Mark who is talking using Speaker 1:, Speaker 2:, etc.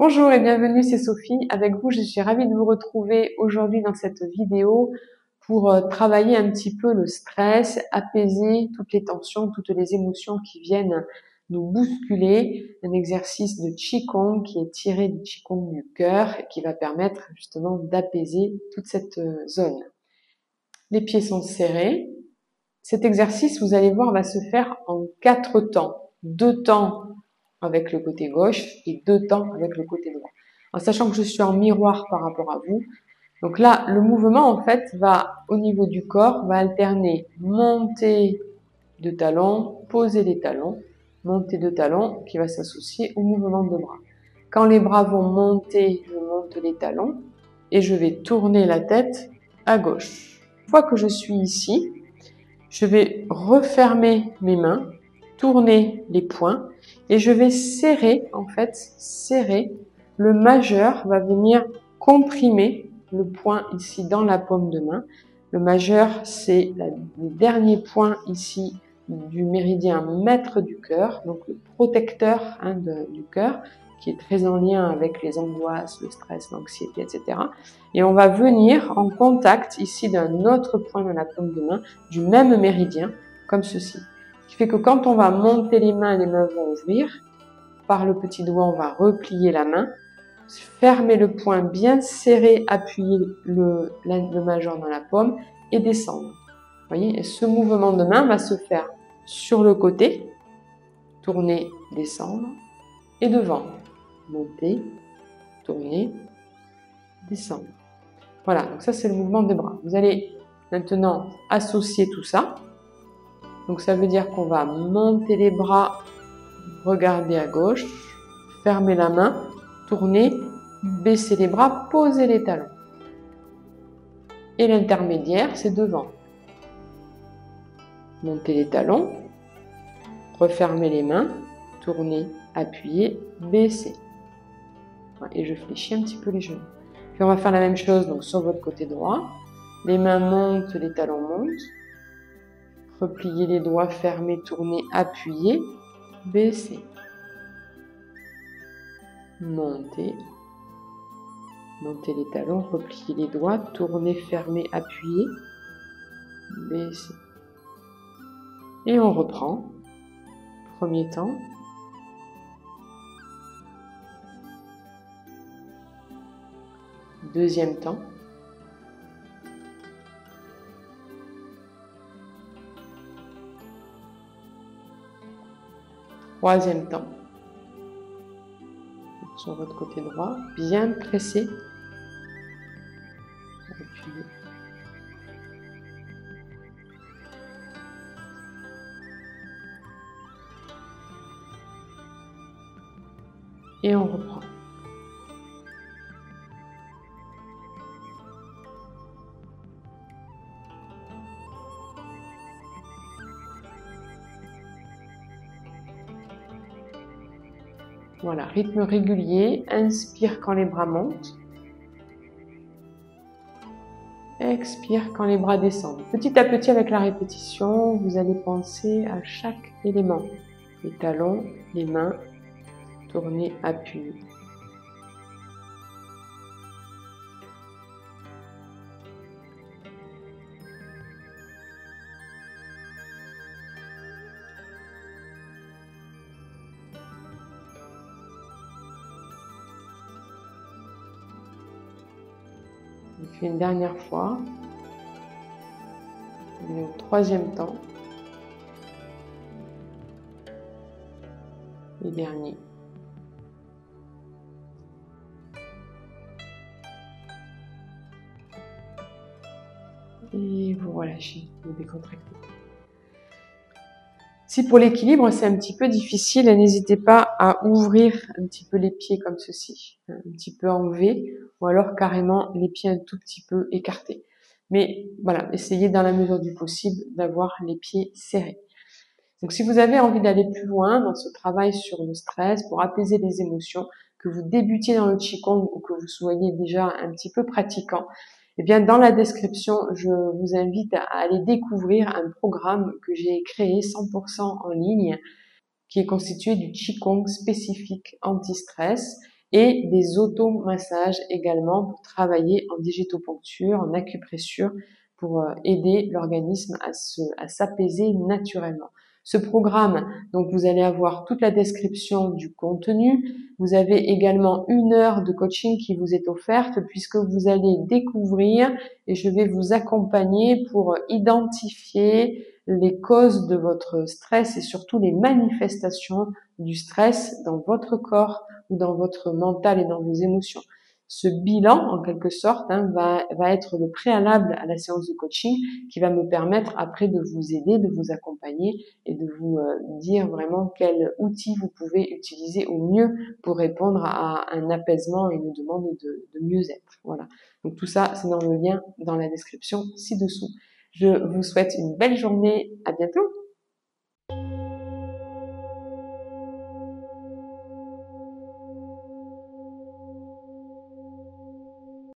Speaker 1: Bonjour et bienvenue, c'est Sophie. Avec vous, je suis ravie de vous retrouver aujourd'hui dans cette vidéo pour travailler un petit peu le stress, apaiser toutes les tensions, toutes les émotions qui viennent nous bousculer. Un exercice de Qigong qui est tiré du Qigong du cœur et qui va permettre justement d'apaiser toute cette zone. Les pieds sont serrés. Cet exercice, vous allez voir, va se faire en 4 temps. 2 temps avec le côté gauche et 2 temps avec le côté droit. En sachant que je suis en miroir par rapport à vous. Donc là, le mouvement, en fait, va, au niveau du corps, va alterner montée de talons, poser les talons, montée de talons qui va s'associer au mouvement de bras. Quand les bras vont monter, je monte les talons et je vais tourner la tête à gauche. Une fois que je suis ici, je vais refermer mes mains, tourner les poings et je vais serrer, serrer. Le majeur va venir comprimer le poing ici dans la paume de main. Le majeur, c'est le dernier point ici du méridien maître du cœur, donc le protecteur du cœur, qui est très en lien avec les angoisses, le stress, l'anxiété, etc. Et on va venir en contact ici d'un autre point dans la paume de main, du même méridien, comme ceci. Ce qui fait que quand on va monter les mains vont ouvrir. Par le petit doigt, on va replier la main, fermer le poing bien serré, appuyer le majeur dans la paume et descendre. Vous voyez, et ce mouvement de main va se faire sur le côté, tourner, descendre, et devant, monter, tourner, descendre. Voilà, donc ça c'est le mouvement des bras. Vous allez maintenant associer tout ça. Donc ça veut dire qu'on va monter les bras, regarder à gauche, fermer la main, tourner, baisser les bras, poser les talons. Et l'intermédiaire, c'est devant. Monter les talons, refermer les mains, tourner, appuyer, baisser. Et je fléchis un petit peu les genoux. Puis on va faire la même chose donc sur votre côté droit. Les mains montent, les talons montent. Replier les doigts, fermer, tourner, appuyer, baisser. Monter. Monter les talons, replier les doigts, tourner, fermer, appuyer, baisser. Et on reprend. Premier temps. Deuxième temps. Troisième temps. Sur votre côté droit, bien pressé. Appuyez. Et on reprend. Voilà, rythme régulier. Inspire quand les bras montent. Expire quand les bras descendent. Petit à petit, avec la répétition, vous allez penser à chaque élément. Les talons, les mains, tourner, appuyer. On fait une dernière fois. On est au troisième temps. Et dernier. Et vous relâchez, vous décontractez. Si pour l'équilibre c'est un petit peu difficile, n'hésitez pas à ouvrir un petit peu les pieds comme ceci, un petit peu en V, ou alors carrément les pieds un tout petit peu écartés. Mais voilà, essayez dans la mesure du possible d'avoir les pieds serrés. Donc si vous avez envie d'aller plus loin dans ce travail sur le stress, pour apaiser les émotions, que vous débutiez dans le Qigong ou que vous soyez déjà un petit peu pratiquant, eh bien, dans la description, je vous invite à aller découvrir un programme que j'ai créé 100% en ligne, qui est constitué du Qigong spécifique anti-stress et des automassages également pour travailler en digitoponcture, en acupressure, pour aider l'organisme à s'apaiser naturellement. Ce programme, donc vous allez avoir toute la description du contenu. Vous avez également 1 heure de coaching qui vous est offerte puisque vous allez découvrir et je vais vous accompagner pour identifier les causes de votre stress et surtout les manifestations du stress dans votre corps ou dans votre mental et dans vos émotions. Ce bilan, en quelque sorte, va être le préalable à la séance de coaching qui va me permettre après de vous aider, de vous accompagner et de vous dire vraiment quels outils vous pouvez utiliser au mieux pour répondre à un apaisement et une demande de mieux-être. Voilà. Donc tout ça, c'est dans le lien dans la description ci-dessous. Je vous souhaite une belle journée. À bientôt.